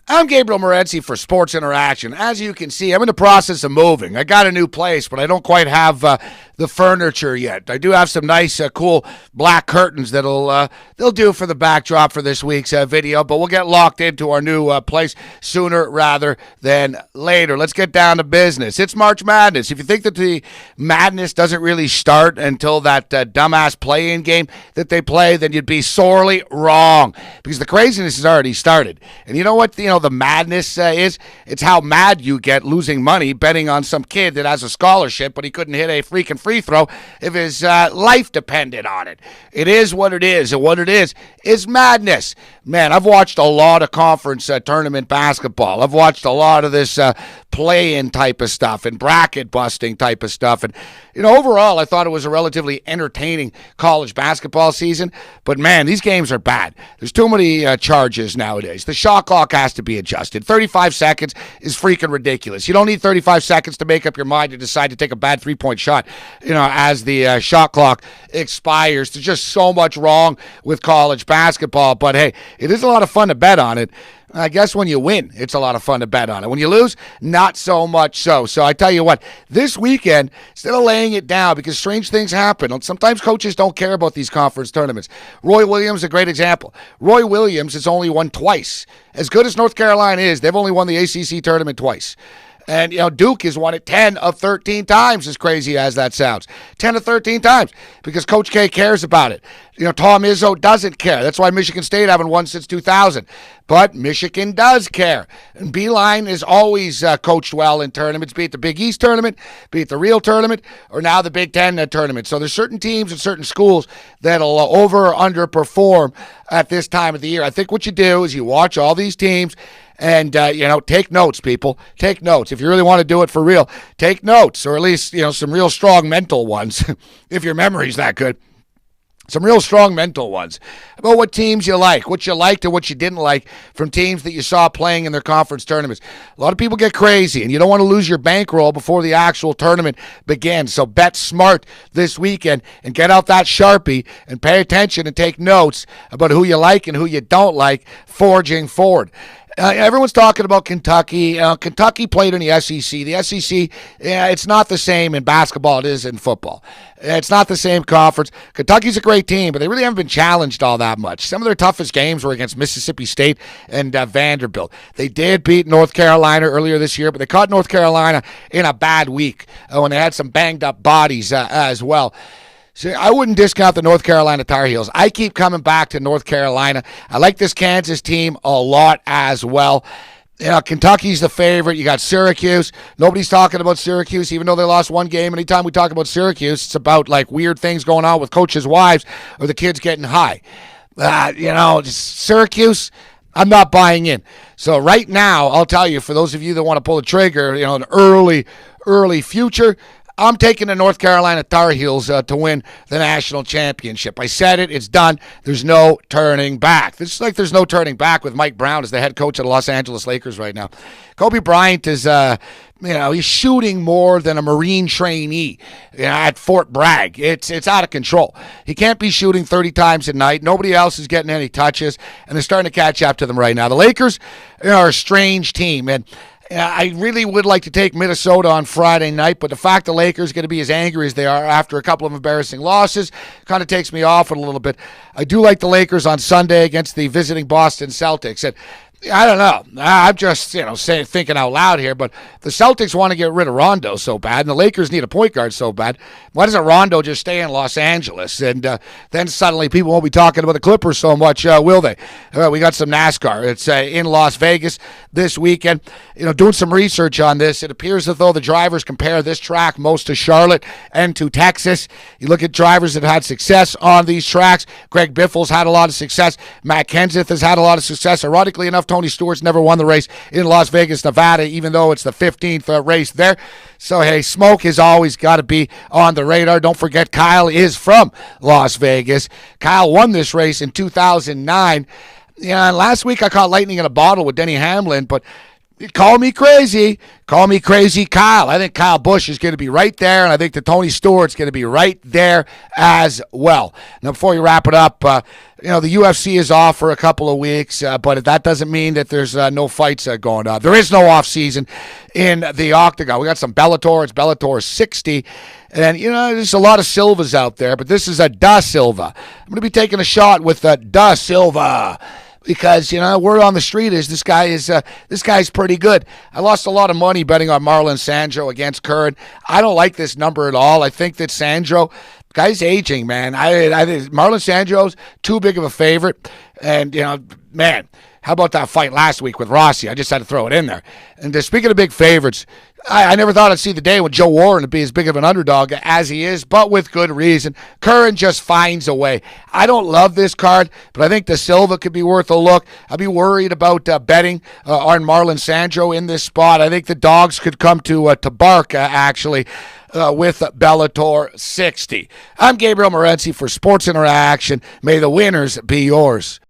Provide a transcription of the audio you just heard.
I'm Gabriel Morency for Sports Interaction. As you can see, I'm in the process of moving. I got a new place, but I don't quite have the furniture yet. I do have some nice, cool black curtains they'll do for the backdrop for this week's video, but we'll get locked into our new place sooner rather than later. Let's get down to business. It's March Madness. If you think that the madness doesn't really start until that dumbass play-in game that they play, then you'd be sorely wrong, because the craziness has already started. And you know what? The madness is? It's how mad you get losing money betting on some kid that has a scholarship, but he couldn't hit a freaking free throw if his life depended on it. It is what it is, and what it is madness. Man, I've watched a lot of conference tournament basketball. I've watched a lot of this play-in type of stuff and bracket busting type of stuff. And, overall, I thought it was a relatively entertaining college basketball season. But, man, these games are bad. There's too many charges nowadays. The shot clock has to be adjusted. 35 seconds is freaking ridiculous. You don't need 35 seconds to make up your mind to decide to take a bad three-point shot, as the shot clock expires. There's just so much wrong with college basketball. But, hey, it is a lot of fun to bet on it. I guess when you win, it's a lot of fun to bet on it. When you lose, not so much so. So I tell you what, this weekend, instead of laying it down, because strange things happen. Sometimes coaches don't care about these conference tournaments. Roy Williams is a great example. Roy Williams has only won twice. As good as North Carolina is, they've only won the ACC tournament twice. And, Duke has won it 10 of 13 times, as crazy as that sounds. 10 of 13 times, because Coach K cares about it. Tom Izzo doesn't care. That's why Michigan State haven't won since 2000. But Michigan does care. And Beeline is always coached well in tournaments, be it the Big East tournament, be it the real tournament, or now the Big Ten tournament. So there's certain teams and certain schools that'll over or underperform at this time of the year. I think what you do is you watch all these teams and, take notes, people. Take notes. If you really want to do it for real, take notes, or at least, some real strong mental ones, if your memory's that good. Some real strong mental ones about what teams you like, what you liked and what you didn't like from teams that you saw playing in their conference tournaments. A lot of people get crazy, and you don't want to lose your bankroll before the actual tournament begins. So bet smart this weekend and get out that Sharpie and pay attention and take notes about who you like and who you don't like forging forward. Everyone's talking about Kentucky. Kentucky played in the SEC. The SEC, it's not the same in basketball it is in football. It's not the same conference. Kentucky's a great team, but they really haven't been challenged all that much. Some of their toughest games were against Mississippi State and Vanderbilt. They did beat North Carolina earlier this year, but they caught North Carolina in a bad week when they had some banged-up bodies as well. So I wouldn't discount the North Carolina Tar Heels. I keep coming back to North Carolina. I like this Kansas team a lot as well. Kentucky's the favorite. You got Syracuse. Nobody's talking about Syracuse, even though they lost one game. Anytime we talk about Syracuse, it's about like weird things going on with coaches' wives or the kids getting high. Syracuse, I'm not buying in. So right now, I'll tell you, for those of you that want to pull the trigger, an early future, I'm taking the North Carolina Tar Heels to win the national championship. I said it. It's done. There's no turning back. It's like there's no turning back with Mike Brown as the head coach of the Los Angeles Lakers right now. Kobe Bryant is, he's shooting more than a Marine trainee at Fort Bragg. It's out of control. He can't be shooting 30 times a night. Nobody else is getting any touches, and they're starting to catch up to them right now. The Lakers are a strange team, and I really would like to take Minnesota on Friday night, but the fact the Lakers are going to be as angry as they are after a couple of embarrassing losses kind of takes me off it a little bit. I do like the Lakers on Sunday against the visiting Boston Celtics. And I don't know. I'm just, thinking out loud here, but the Celtics want to get rid of Rondo so bad, and the Lakers need a point guard so bad. Why doesn't Rondo just stay in Los Angeles? And then suddenly people won't be talking about the Clippers so much, will they? We got some NASCAR. It's in Las Vegas this weekend. Doing some research on this, it appears as though the drivers compare this track most to Charlotte and to Texas. You look at drivers that have had success on these tracks. Greg Biffle's had a lot of success. Matt Kenseth has had a lot of success. Ironically enough, Tony Stewart's never won the race in Las Vegas, Nevada, even though it's the 15th race there. So, hey, smoke has always got to be on the radar. Don't forget, Kyle is from Las Vegas. Kyle won this race in 2009. Last week I caught lightning in a bottle with Denny Hamlin, but Call me crazy. Call me crazy, Kyle. I think Kyle Busch is going to be right there, and I think that Tony Stewart's going to be right there as well. Now, before we wrap it up, the UFC is off for a couple of weeks, but that doesn't mean that there's no fights going on. There is no off season in the Octagon. We got some Bellator. It's Bellator 60. And, there's a lot of Silvas out there, but this is a Da Silva. I'm going to be taking a shot with Da Silva. Because, word on the street is this guy's pretty good. I lost a lot of money betting on Marlon Sandro against Curran. I don't like this number at all. I think that Sandro, guy's aging, man. I think Marlon Sandro's too big of a favorite. And, man, how about that fight last week with Rossi? I just had to throw it in there. And speaking of big favorites, I never thought I'd see the day when Joe Warren would be as big of an underdog as he is, but with good reason. Curran just finds a way. I don't love this card, but I think the Silva could be worth a look. I'd be worried about betting on Marlon Sandro in this spot. I think the dogs could come to bark, actually, with Bellator 60. I'm Gabriel Morency for Sports Interaction. May the winners be yours.